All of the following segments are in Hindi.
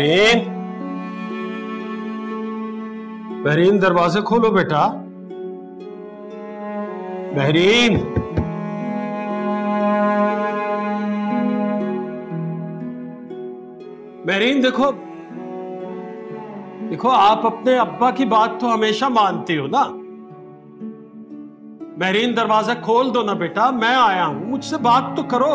बहरीन, बहरीन दरवाजे खोलो बेटा। बहरीन, बहरीन देखो, देखो आप अपने अब्बा की बात तो हमेशा मानती हो ना। बहरीन दरवाजा खोल दो ना बेटा, मैं आया हूं, मुझसे बात तो करो।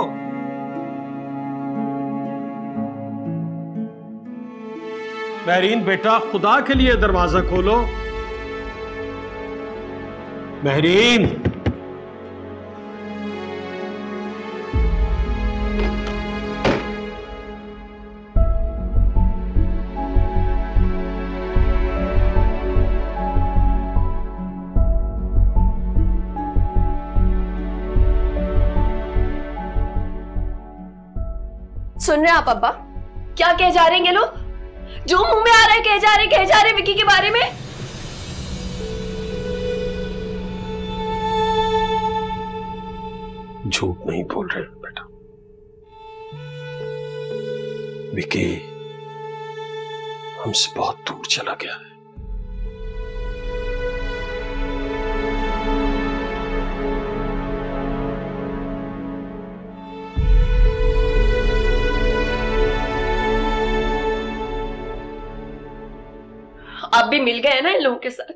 बहरीन बेटा खुदा के लिए दरवाजा खोलो। बहरीन, सुन रहे हैं आप अब्बा? क्या कह जा रहे हैं ये लोग? जो मुंह में आ रहा है कह जा रहे विकी के बारे में। झूठ नहीं बोल रहे बेटा। विकी हमसे बहुत दूर चला गया है। आप भी मिल गए ना इन लोगों के साथ?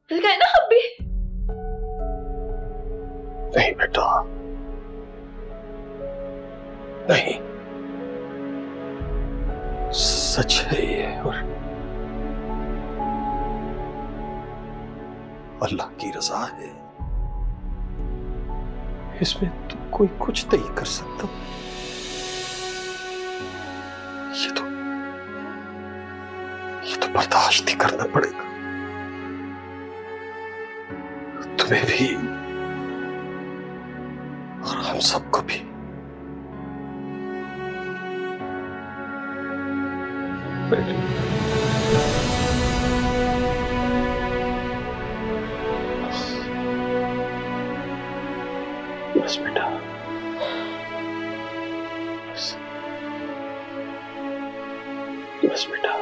मिल गए ना आप भी? नहीं बेटा, नहीं, सच है ये, और अल्लाह की रजा है, इसमें तो कोई कुछ नहीं कर सकता। ये तो बर्दाश्त ही करना पड़ेगा, तुम्हें भी और हम सबको भी। बस बेटा, बस बेटा,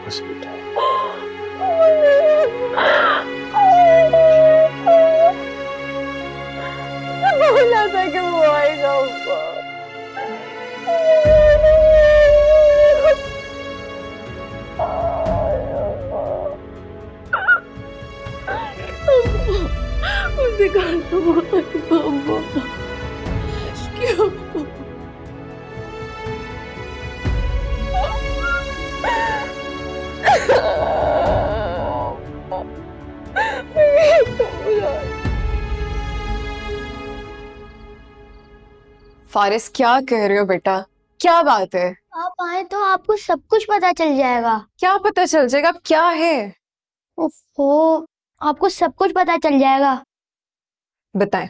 बस बेटा। बोला था कि वो आएगा ऊपर। उसे कहा तो बोला कि क्यों? फारिस क्या कह रहे हो बेटा? क्या बात है? आप आए तो आपको सब कुछ पता चल जाएगा। क्या पता चल जाएगा? क्या है? ओफो, आपको सब कुछ पता चल जाएगा। बताएं।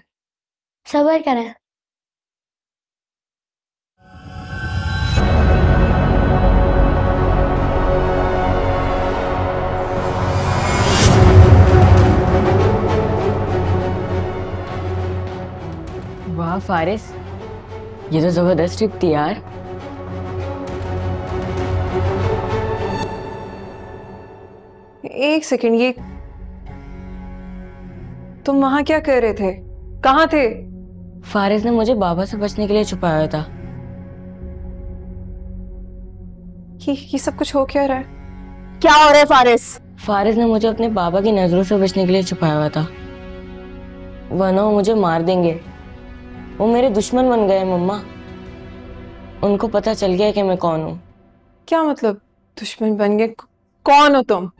सब्र करें। वाह फारिस, ये तो जबरदस्त ट्रिप थी यार। एक सेकंड, ये तुम वहां क्या कर रहे थे? कहाँ थे? फारिस ने मुझे बाबा से बचने के लिए छुपाया था। ये सब कुछ हो क्या रहा है? क्या हो रहा है फारिस? फारिस ने मुझे अपने बाबा की नजरों से बचने के लिए छुपाया हुआ था, वरना वो मुझे मार देंगे। वो मेरे दुश्मन बन गए मम्मा। उनको पता चल गया कि मैं कौन हूँ। क्या मतलब दुश्मन बन गए? कौन हो तुम?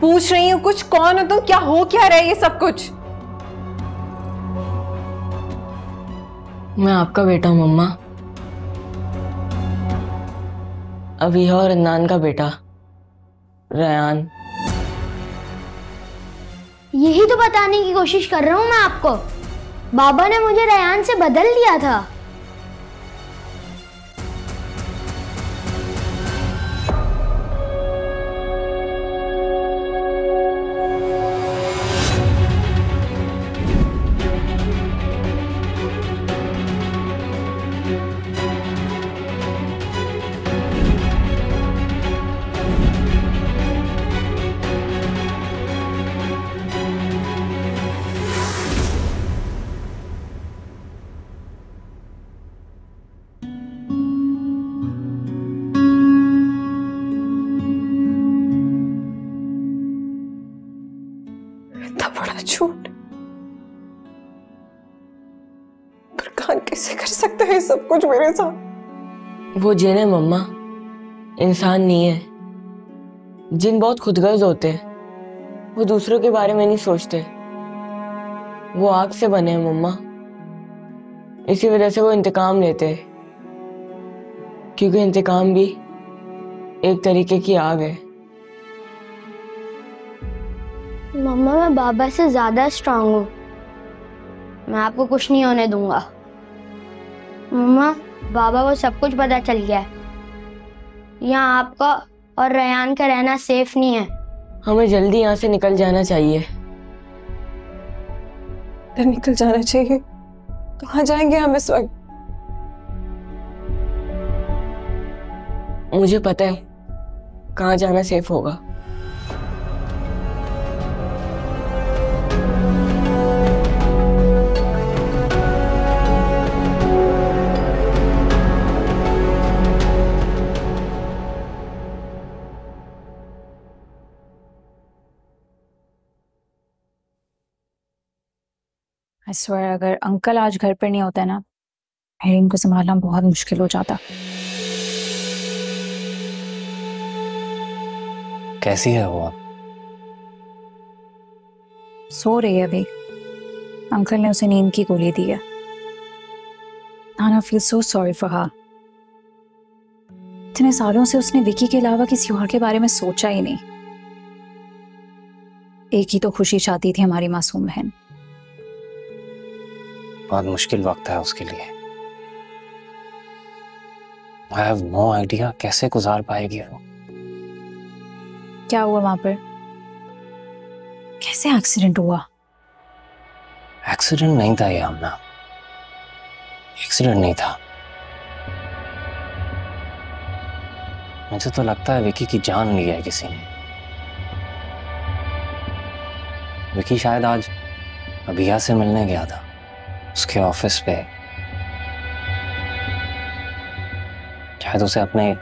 पूछ रही हूँ कुछ, कौन हो तुम? क्या हो क्या रहा है ये सब कुछ? मैं आपका बेटा हूँ मम्मा, अभी और अदनान का बेटा रयान। यही तो बताने की कोशिश कर रहा हूँ मैं आपको। बाबा ने मुझे रयान से बदल दिया था। इंसान कैसे कर सकता है सब कुछ मेरे साथ? वो जिन है मम्मा, इंसान नहीं है। जिन बहुत खुदगर्ज होते हैं, वो दूसरों के बारे में नहीं सोचते। वो आग से बने हैं मम्मा, इसी वजह से वो इंतकाम लेते हैं, क्योंकि इंतकाम भी एक तरीके की आग है। मम्मा मैं बाबा से ज्यादा स्ट्रांग हूँ, मैं आपको कुछ नहीं होने दूंगा। मम्मा बाबा को सब कुछ पता चल गया है, यहाँ आपका और रेयान का रहना सेफ नहीं है। हमें जल्दी यहाँ से निकल जाना चाहिए। निकल जाना चाहिए? कहाँ जाएंगे हम इस वक्त? मुझे पता है कहाँ जाना सेफ होगा। I swear, अगर अंकल आज घर पर नहीं होता ना, मेरीन को संभालना बहुत मुश्किल हो जाता। कैसी है वो? सो रही है अभी। अंकल ने उसे नींद की गोली दी है। नाना feel so sorry for her. इतने सालों से उसने विकी के अलावा किसी और के बारे में सोचा ही नहीं। एक ही तो खुशी चाहती थी, हमारी मासूम बहन। बहुत मुश्किल वक्त है उसके लिए। I have no idea कैसे गुजार पाएगी वो। क्या हुआ वहां पर? कैसे एक्सीडेंट हुआ? एक्सीडेंट नहीं था ये हमना, एक्सीडेंट नहीं था। मुझे तो लगता है विकी की जान ली है किसी ने। विकी शायद आज अभिया से मिलने गया था उसके ऑफिस पे। शायद उसे अपने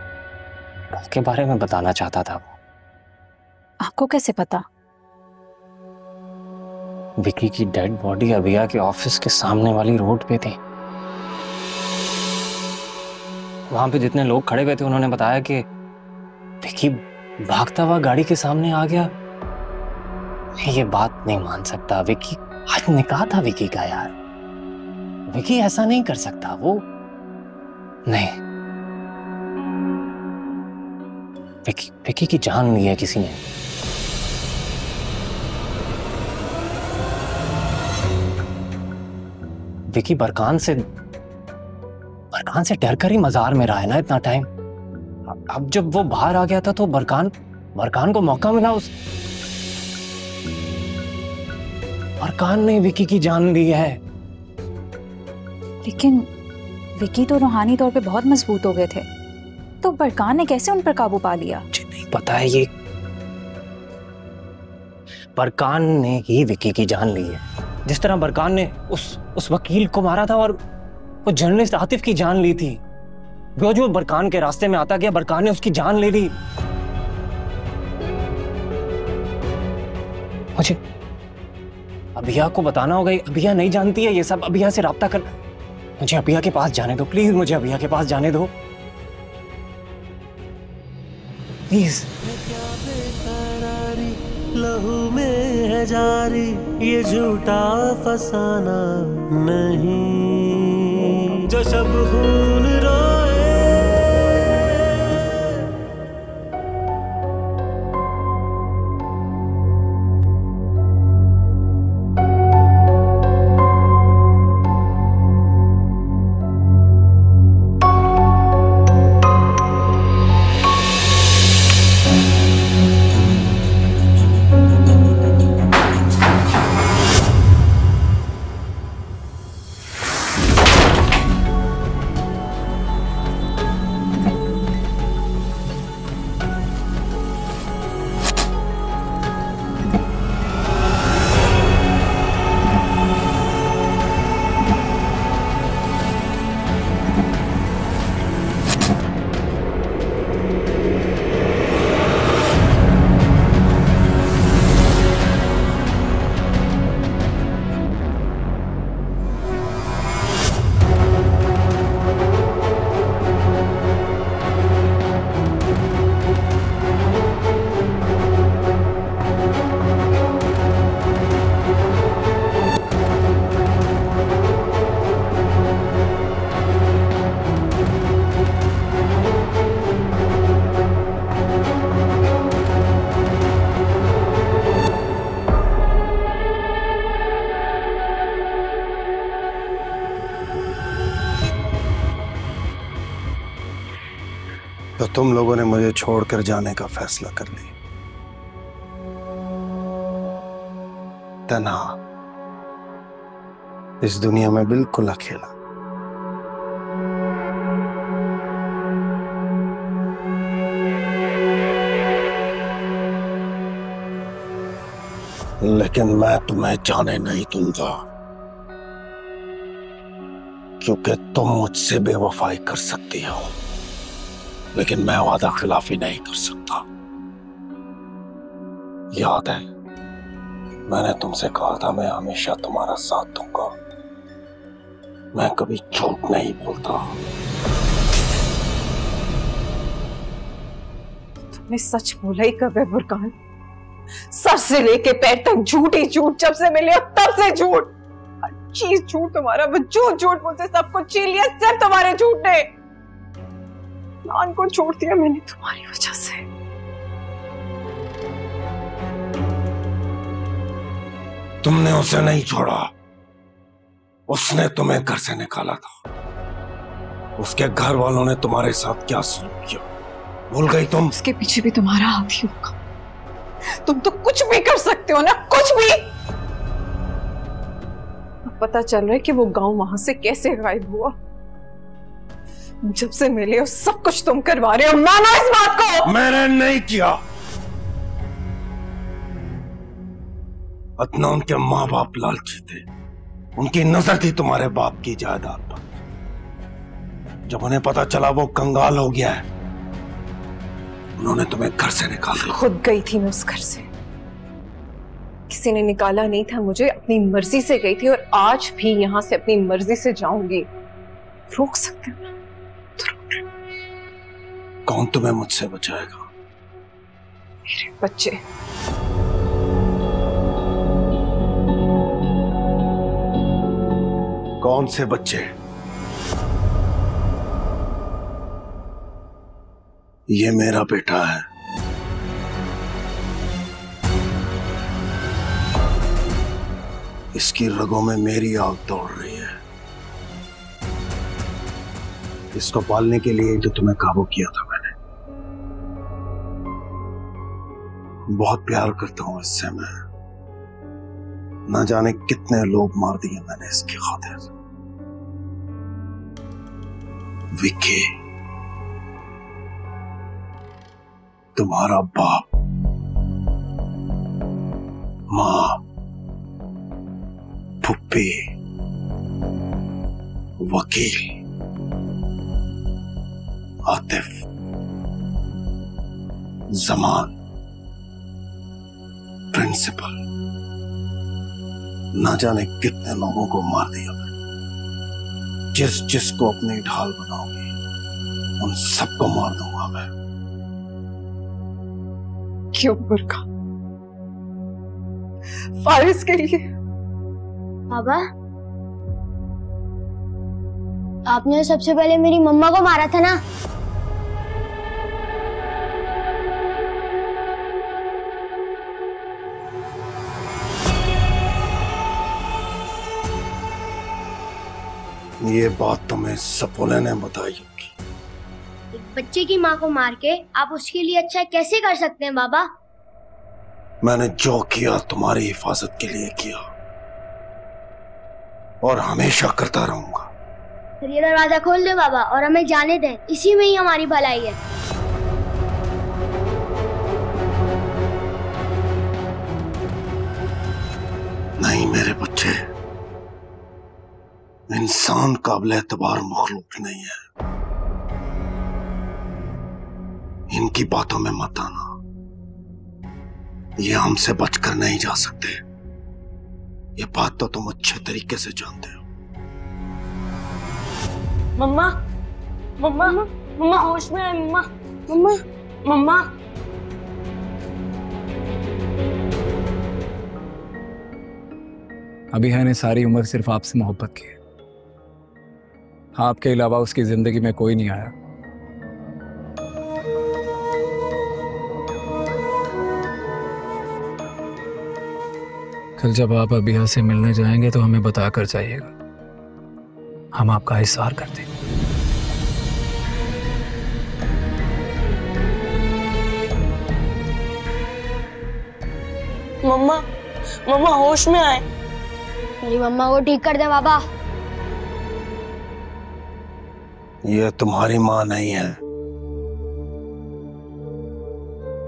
के बारे में बताना चाहता था वो। आपको कैसे पता? विकी की डेड बॉडी अभिया के ऑफिस के सामने वाली रोड पे थी। वहां पे जितने लोग खड़े हुए थे उन्होंने बताया कि विकी भागता हुआ गाड़ी के सामने आ गया। मैं ये बात नहीं मान सकता। विकी आज निकाह था विकी का यार। विकी ऐसा नहीं कर सकता। वो नहीं, विकी की जान ली है किसी ने। विकी बरकान से डरकर ही मजार में रहा है ना इतना टाइम। अब जब वो बाहर आ गया था तो बरकान को मौका मिला। बरकान ने विकी की जान ली है। लेकिन विकी तो रूहानी तौर पे बहुत मजबूत हो गए थे, तो बरकान ने कैसे उन पर काबू पा लिया? मुझे नहीं पता है। ये बरकान ने ही विकी की जान ली है, जिस तरह बरकान ने उस वकील को मारा था और वो जर्नलिस्ट आतिफ की जान ली थी। जो बरकान के रास्ते में आता गया, बरकान ने उसकी जान ले ली। मुझे अभिया को बताना होगा। अभिया नहीं जानती है ये सब। अभिया से राब्ता कर। मुझे अभिया के पास जाने दो प्लीज। मुझे अभिया के पास जाने दो प्लीज। लहू में है जारी ये झूठा फसाना नहीं, जो शब खून रोए। तो तुम लोगों ने मुझे छोड़कर जाने का फैसला कर लिया, तन्हा इस दुनिया में बिल्कुल अकेला। लेकिन मैं तुम्हें जाने नहीं दूंगा, क्योंकि तुम मुझसे बेवफाई कर सकती हो, लेकिन मैं वादा खिलाफी नहीं कर सकता। याद है मैंने तुमसे कहा था मैं हमेशा तुम्हारा साथ दूंगा, मैं कभी झूठ नहीं बोलता। तुमने सच बोला ही कब है बुरकान? सर से लेके पैर तक झूठ ही झूठ, जब से मिले हो तब से झूठ, हर चीज झूठ तुम्हारा। वो झूठ झूठ मुझसे सब कुछ छीन लिया, सिर्फ तुम्हारे झूठ ने। नान को छोड़ दिया मैंने तुम्हारी वजह से। तुमने उसे नहीं छोड़ा, उसने तुम्हें घर से निकाला था। उसके घर वालों ने तुम्हारे साथ क्या सलूक किया भूल गई तुम? उसके पीछे भी तुम्हारा हाथ ही होगा। तुम तो कुछ भी कर सकते हो ना, कुछ भी। अब पता चल रहा है कि वो गांव वहां से कैसे गायब हुआ। जब से मिले हो सब कुछ तुम करवा रहे हो, मानो इस बात को। मैंने नहीं किया। अदनान के माँ बाप लालची थे, उनकी नजर थी तुम्हारे बाप की जायदाद पर। जब उन्हें पता चला वो कंगाल हो गया है, उन्होंने तुम्हें घर से निकाल दिया। खुद गई थी मैं उस घर से, किसी ने निकाला नहीं था मुझे, अपनी मर्जी से गई थी। और आज भी यहां से अपनी मर्जी से जाऊंगी। रोक सकते हो तो रोक। कौन तुम्हें मुझसे बचाएगा? मेरे बच्चे। कौन से बच्चे? ये मेरा बेटा है। इसकी रगों में मेरी आग दौड़ रही है। इसको पालने के लिए तो तुम्हें काबू किया था मैंने। बहुत प्यार करता हूं इससे मैं। ना जाने कितने लोग मार दिए मैंने इसकी खातिर। विक्की, तुम्हारा बाप, माँ, फुप्पी, वकील, आतिफ, जमान, प्रिंसिपल, ना जाने कितने लोगों को मार दिया मैंने। जिस जिसको अपनी ढाल बनाऊंगी उन सबको मार दूंगा मैं। क्यों बुरका? फारिस के लिए? बाबा, आपने सबसे पहले मेरी मम्मा को मारा था ना? ये बात तुम्हें सपोले ने बताई होगी। एक बच्चे की माँ को मार के आप उसके लिए अच्छा कैसे कर सकते हैं बाबा? मैंने जो किया तुम्हारी हिफाजत के लिए किया और हमेशा करता रहूंगा। फिर ये दरवाजा खोल दे बाबा और हमें जाने दें, इसी में ही हमारी भलाई है। नहीं मेरे बच्चे, इंसान काबिल एतबार मखलूक नहीं है। इनकी बातों में मत आना, ये हमसे बचकर नहीं जा सकते। ये बात तो तुम अच्छे तरीके से जानते हो। मम्मा, मम्मा, मम्मा होश में आए। मम्मा, मम्मा, मम्मा। अबीहा ने सारी उम्र सिर्फ आपसे मोहब्बत की है। आपके अलावा उसकी जिंदगी में कोई नहीं आया। कल जब आप अबीहा से मिलने जाएंगे तो हमें बताकर जाइएगा, हम आपका इज़हार कर देंगे। मम्मा, मम्मा होश में आए। मेरी मम्मा को ठीक कर दे बाबा। ये तुम्हारी माँ नहीं है।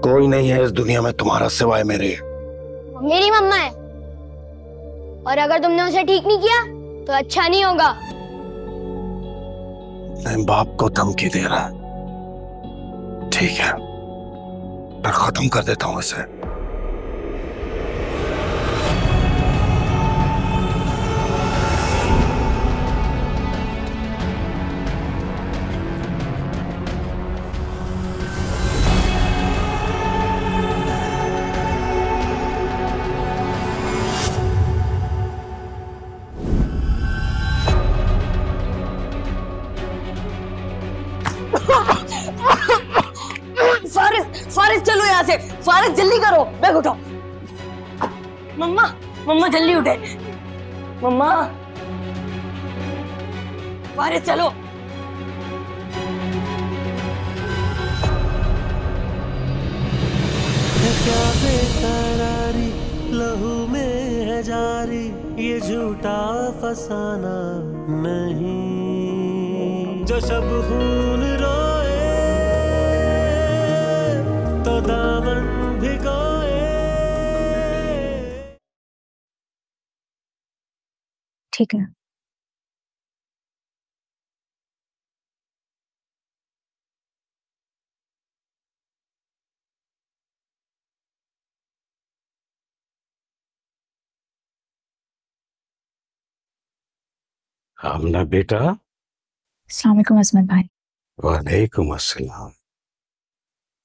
कोई नहीं है इस दुनिया में तुम्हारा सिवाय मेरे। मेरी मम्मा है, और अगर तुमने उसे ठीक नहीं किया तो अच्छा नहीं होगा। अपने बाप को धमकी दे रहा है। ठीक है, मैं खत्म कर देता हूं इसे। फारिस चलो यहाँ से। फारिस जल्दी करो, बैग उठाओ। मम्मा, मम्मा जल्दी उठे। मम्मा, फारिस चलो। क्या बेकरारी लहू में है जारी, ये झूठा फसाना नहीं। जो शब खून रोए तो दामन भिगोए। ठीक है। आमना बेटा। अस्सलाम वालेकुम असमत भाई। वालेकुम अस्सलाम।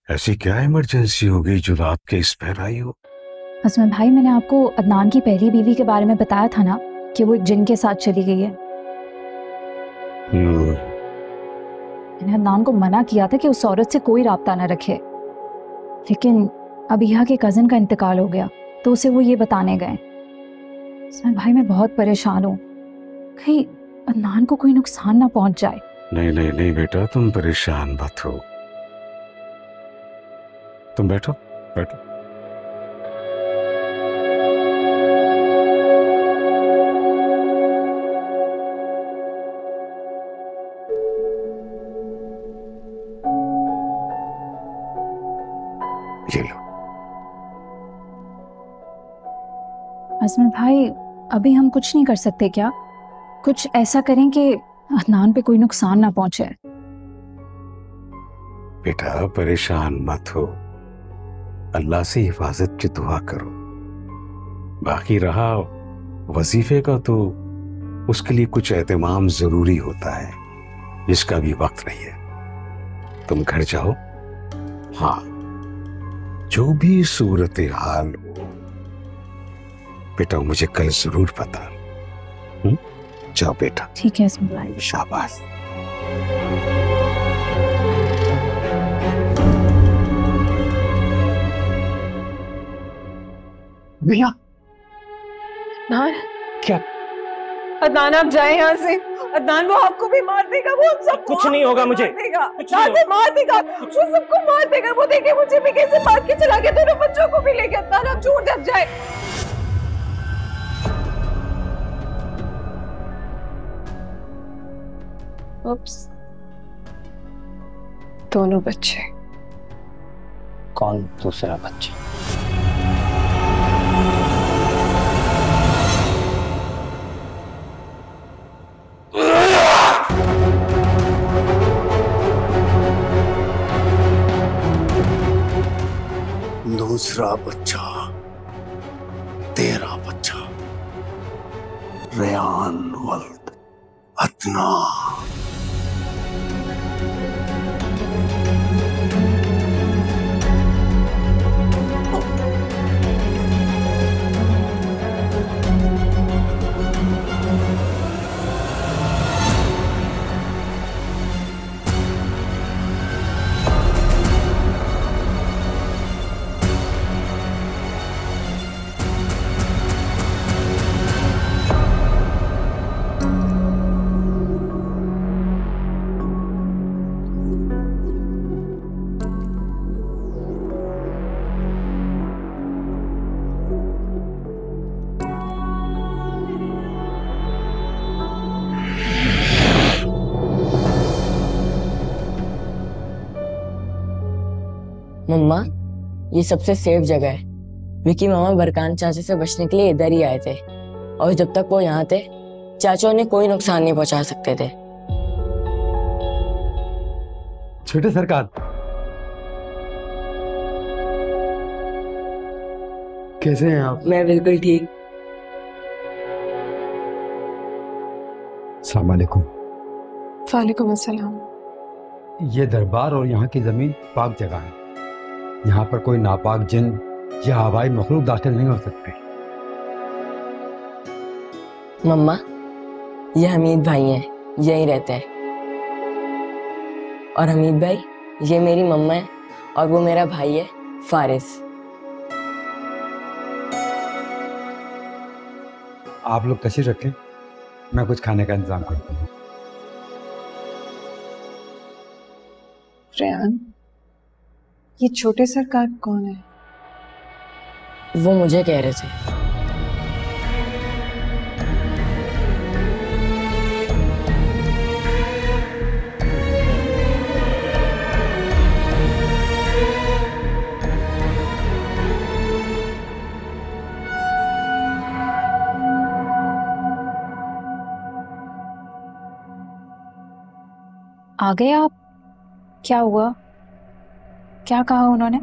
ऐसी क्या इमरजेंसी हो गई जो रात के इस पर आई हो? असमत भाई, मैंने आपको अदनान की पहली बीवी के बारे में बताया था ना कि वो एक जिन के साथ चली गई है। मैंने अदनान को मना किया था कि उस औरत से कोई राब्ता न रखे, लेकिन अब यहाँ के कज़न का इंतकाल हो गया तो उसे वो ये बताने गए। असमत भाई, मैं बहुत परेशान हूँ, कहीं अदनान को कोई नुकसान ना पहुंच जाए। नहीं नहीं नहीं बेटा, तुम परेशान मत हो। तुम बैठो बैठो। ये लो। असमत भाई, अभी हम कुछ नहीं कर सकते क्या? कुछ ऐसा करें कि अदनान पे कोई नुकसान ना पहुंचे। बेटा परेशान मत हो, अल्लाह से हिफाजत की दुआ करो। बाकी रहा वजीफे का, तो उसके लिए कुछ एहतमाम जरूरी होता है, जिसका भी वक्त नहीं है। तुम घर जाओ। हाँ, जो भी सूरत हाल हो बेटा मुझे कल जरूर बता। जाओ बेटा। ठीक है असमत भाई। शाबाश। भैया क्या? अदनान आप जाए यहाँ से। अदनान वो आपको भी मार देगा, वो हम सबको कुछ नहीं होगा मुझे। मार देगा, वो सबको मार देगा। वो देखिए मुझे भी कैसे मार के चला गया, दोनों बच्चों को भी लेके। अदनान आप छोड़ जब जाए। दोनों बच्चे। कौन दूसरा बच्चा? दूसरा बच्चा, तेरा बच्चा, रेयान वल्द अदनान। मम्मा, ये सबसे सेफ जगह है। विकी मामा बरकान चाचा से बचने के लिए इधर ही आए थे, और जब तक वो यहाँ थे चाचा उन्हें कोई नुकसान नहीं पहुंचा सकते थे। छोटे सरकार, कैसे हैं आप? मैं बिल्कुल ठीक। अस्सलाम वालेकुम। वालेकुम अस्सलाम। ये दरबार और यहाँ की जमीन पाक जगह है। यहाँ पर कोई नापाक जिन या हवाई मखलूक दाखिल नहीं हो सकते। मम्मा, ये हमीद भाई हैं, यहीं रहते हैं। और हमीद भाई, ये मेरी मम्मा है और वो मेरा भाई है फारिस। आप लोग तशरीफ रखें, मैं कुछ खाने का इंतजाम करता हूँ। रेहान, ये छोटे सरकार कौन है? वो मुझे कह रहे थे। आ गए आप? क्या हुआ? क्या कहा उन्होंने?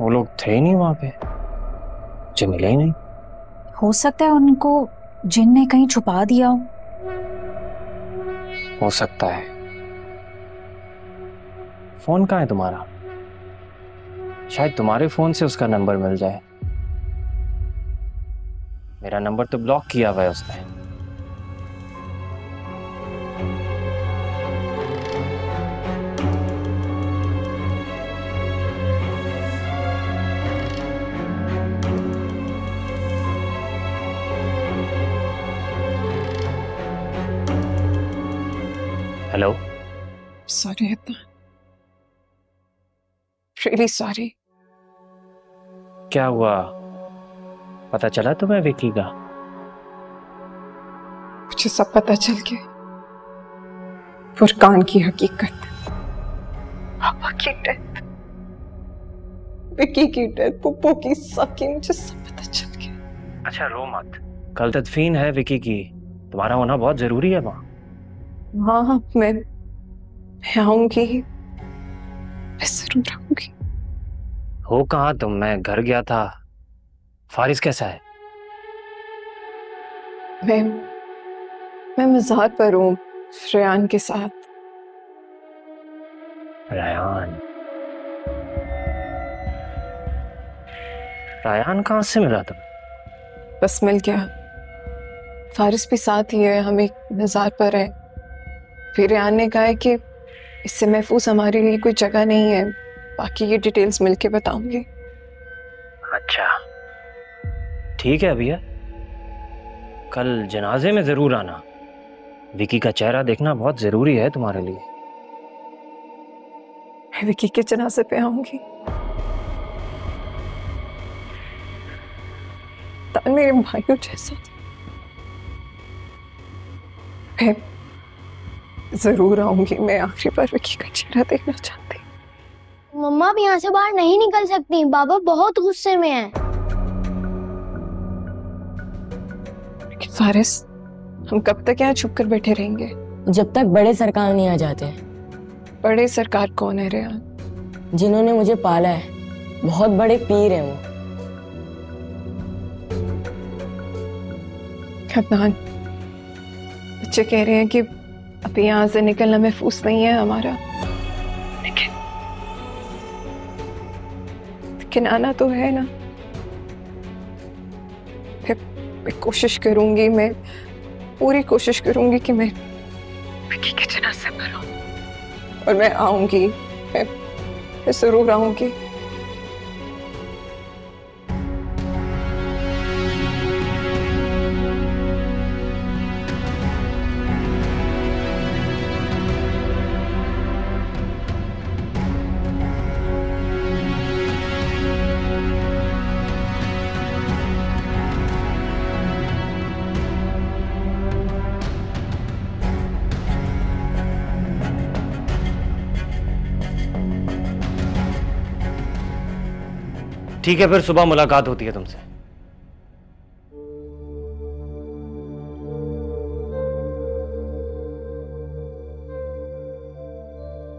वो लोग थे ही नहीं वहां पे, मुझे मिले ही नहीं। हो सकता है उनको जिन ने कहीं छुपा दिया हो सकता है। फोन कहाँ है तुम्हारा? शायद तुम्हारे फोन से उसका नंबर मिल जाए। मेरा नंबर तो ब्लॉक किया हुआ है उसने। Hello, sorry Adnan, really sorry. क्या हुआ? पता चला तुम्हें विकी का? मुझे सब पता चल गया। फुरकान की हकीकत, पापा की डेथ, विकी की डेथ, पुप्पो की, सबकी, मुझे सब पता चल गया। अच्छा रो मत, कल तदफीन है विकी की, तुम्हारा होना बहुत जरूरी है वहां। हाँ, मैं आऊंगी, मैं जरूर आऊंगी। हो कहाँ तुम? मैं घर गया था। फारिस कैसा है? मैं मज़ार पर हूँ रेहान के साथ। रायान? रायान कहाँ से मिला तुम? बस मिल गया। फारिस भी साथ ही है, हम एक मज़ार पर है। फिर रेहान ने कहा है कि इससे महफूज हमारे लिए कोई जगह नहीं है। बाकी ये डिटेल्स मिलके बताऊंगी। अच्छा ठीक है भैया, कल जनाजे में जरूर आना। विकी का चेहरा देखना बहुत जरूरी है तुम्हारे लिए। मैं विकी के जनाजे पे आऊंगी। मेरे भाइयों जैसा मैं जरूर आऊंगी। मैं आखिरी बार विकी का चेहरा देखना चाहती हूँ। मम्मा भी यहाँ से बाहर नहीं निकल सकती, बाबा बहुत गुस्से में है। फारिस, हम कब तक यहाँ छुप कर बैठे रहेंगे? जब तक बड़े सरकार नहीं आ जाते। बड़े सरकार कौन है रेहान? जिन्होंने मुझे पाला है, बहुत बड़े पीर हैं वो। अदनान, बच्चे कह रहे हैं कि अभी यहाँ से निकलना महफूज नहीं है हमारा, लेकिन आना तो है ना। मैं कोशिश करूंगी, मैं पूरी कोशिश करूंगी कि मैं विकी के जनाजे पर आऊं, और मैं आऊंगी, मैं जरूर आऊंगी। ठीक है, फिर सुबह मुलाकात होती है तुमसे।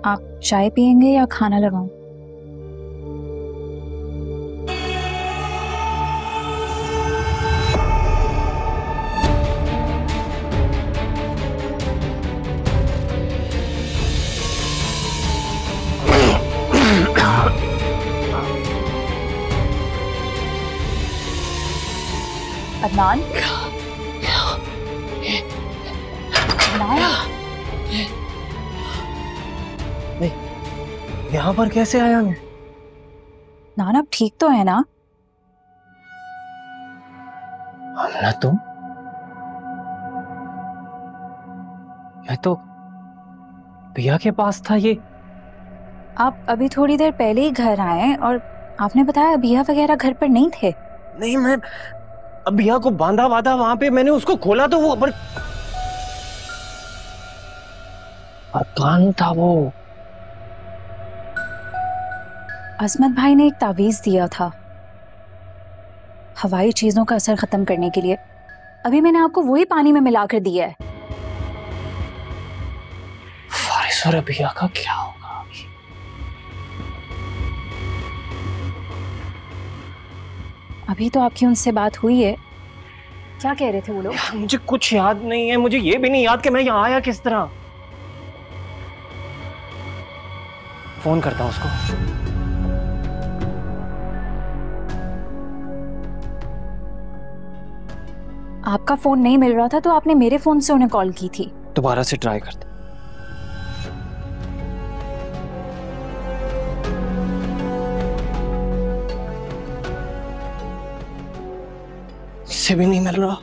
आप चाय पियेंगे या खाना लगाऊं? अदनान, यहाँ पर कैसे आया मैं? नाना आप ठीक तो है ना? ना तुम? मैं तो भैया के पास था। ये आप अभी थोड़ी देर पहले ही घर आए और आपने बताया भैया वगैरह घर पर नहीं थे। नहीं, मैं अब भैया को बांधा वहां पे, मैंने उसको खोला तो वो अरकान था वो। अजमत भाई ने एक तावीज दिया था हवाई चीजों का असर खत्म करने के लिए। अभी मैंने आपको वही पानी में मिलाकर दिया है। फारिस और भैया का क्या होगा अभी? अभी तो आपकी उनसे बात हुई है। क्या कह रहे थे वो लोग? मुझे कुछ याद नहीं है। मुझे ये भी नहीं याद कि मैं यहाँ आया किस तरह। फोन करता हूँ उसको। आपका फोन नहीं मिल रहा था तो आपने मेरे फोन से उन्हें कॉल की थी। दोबारा से ट्राई करते। इससे भी नहीं मिल रहा।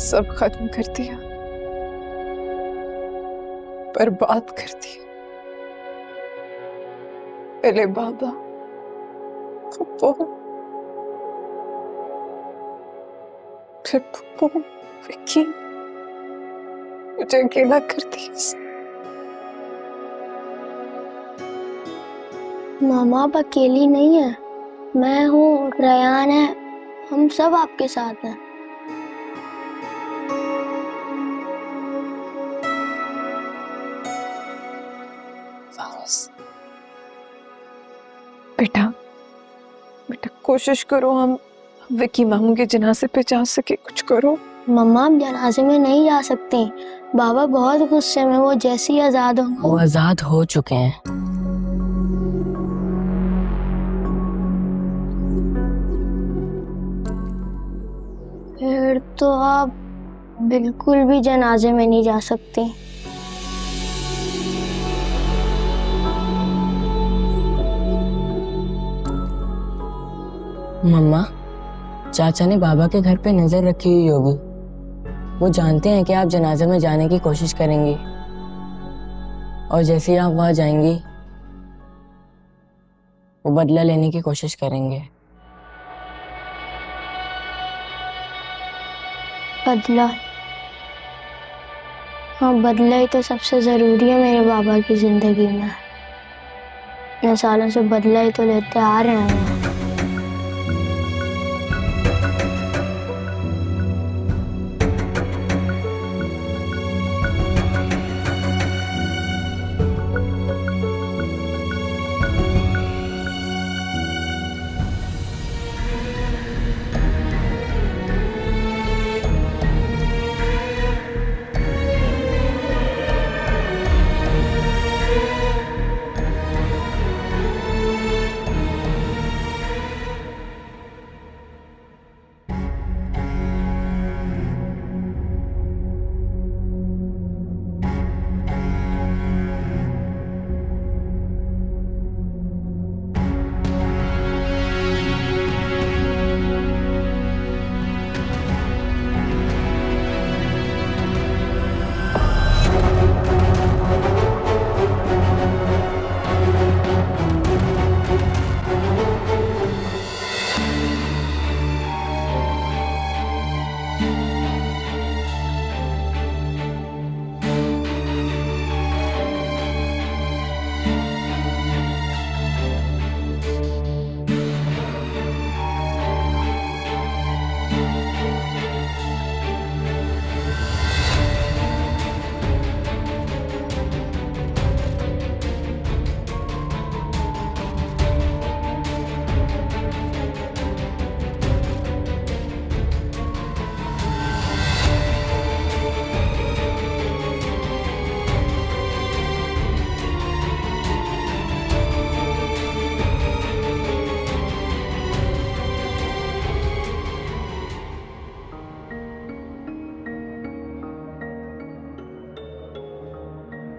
सब खत्म कर दिया, बर्बाद कर दिया। पहले बाबा, पप्पू, फिर पप्पू, विक्की, मुझे अकेला कर दिया। मामा आप अकेली नहीं है, मैं हूँ, रयान है, हम सब आपके साथ हैं। बेटा, बेटा कोशिश करो हम विक्की मामू के जनाजे पे जा सके, कुछ करो। मम्मा आप जनाजे में नहीं जा सकती, बाबा बहुत गुस्से में, वो जैसे ही आजाद होंगे। वो आजाद हो चुके हैं। फिर तो आप बिल्कुल भी जनाजे में नहीं जा सकती। मम्मा, चाचा ने बाबा के घर पे नजर रखी हुई होगी। वो जानते हैं कि आप जनाजे में जाने की कोशिश करेंगी और जैसे ही आप वहां जाएंगी वो बदला लेने की कोशिश करेंगे। बदला? हाँ, बदला ही तो सबसे जरूरी है मेरे बाबा की जिंदगी में। इतने सालों से बदला ही तो लेते आ रहे हैं।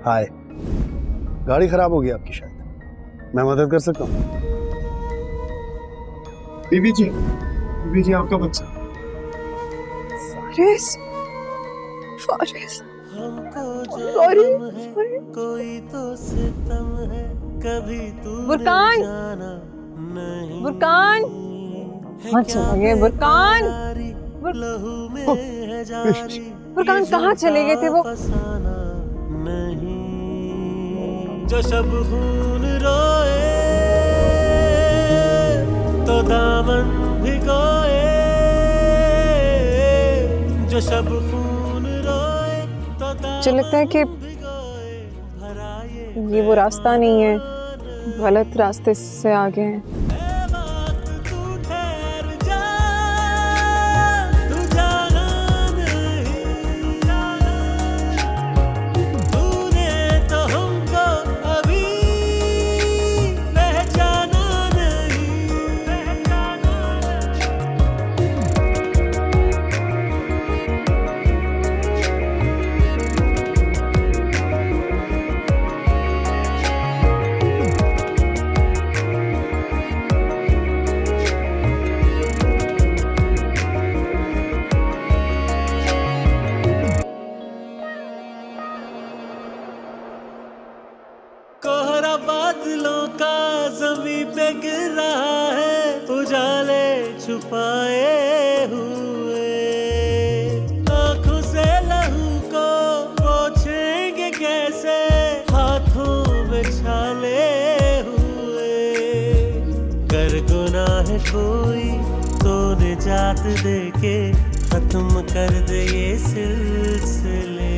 हाय, गाड़ी खराब हो गई आपकी शायद, मैं मदद कर सकता हूँ? बीबी जी आपका बच्चा। फारिस, फारिस, कोई तो सितम है, कभी तू बुरकान, बुरकान, चला गया बुरकान। बुरकान कहाँ चले गए थे वो? जो शब खून रोए तो दामन भिगोए, जो शब खून रोए तो मुझे लगता है कि ये वो रास्ता नहीं है, गलत रास्ते से आ गए हैं। कोहरा बादलों का ज़मीं पे गिर रहा है, उजाले छुपाए हुए, आँखों से लहू को पोंछेंगे कैसे, हाथों में छाले हुए। कर गुनाह कोई तो निजात दे के खत्म कर दे ये सिलसिले।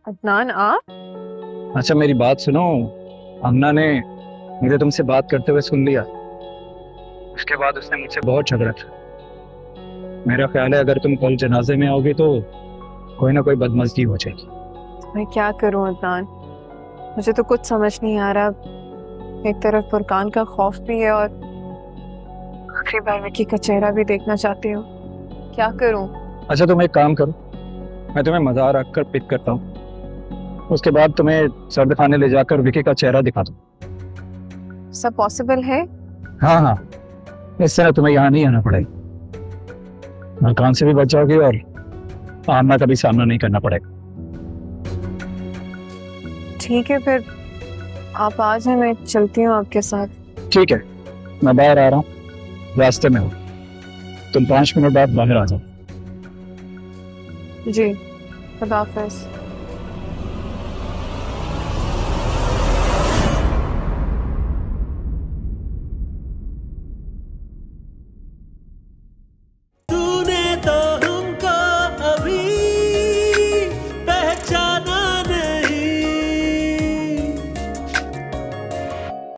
अदनान आप? अच्छा मेरी बात सुनो, अम्ना ने मुझे तुमसे बात करते हुए सुन लिया। उसके बाद उसने मुझसे बहुत झगड़ा था। मेरा ख्याल है अगर तुम कल जनाजे में आओगे तो कोई ना कोई बदमज़गी हो जाएगी। मैं क्या करूं अदनान, मुझे तो कुछ समझ नहीं आ रहा। एक तरफ बुरकान का खौफ भी है और आखिरी बार विकी का चेहरा भी देखना चाहती हूँ। क्या करूं? अच्छा तुम एक काम करो, मैं तुम्हें मज़ार रखकर पिक करता हूँ, उसके बाद तुम्हें सर्द खाने ले जाकर विकी का चेहरा दिखा दूँ। सब पॉसिबल है? हाँ हाँ, इससे ना तुम्हें यहाँ नहीं आना पड़ेगा, बुरकान से भी बच जाओगे और आमना का भी सामना नहीं करना पड़ेगा। ठीक है फिर आप आ जाए, मैं चलती हूँ आपके साथ। ठीक है, मैं बाहर आ रहा हूँ, रास्ते में हो, तुम 5 मिनट बाद बाहर आ जाओ। जी, खुदा हाफिज़।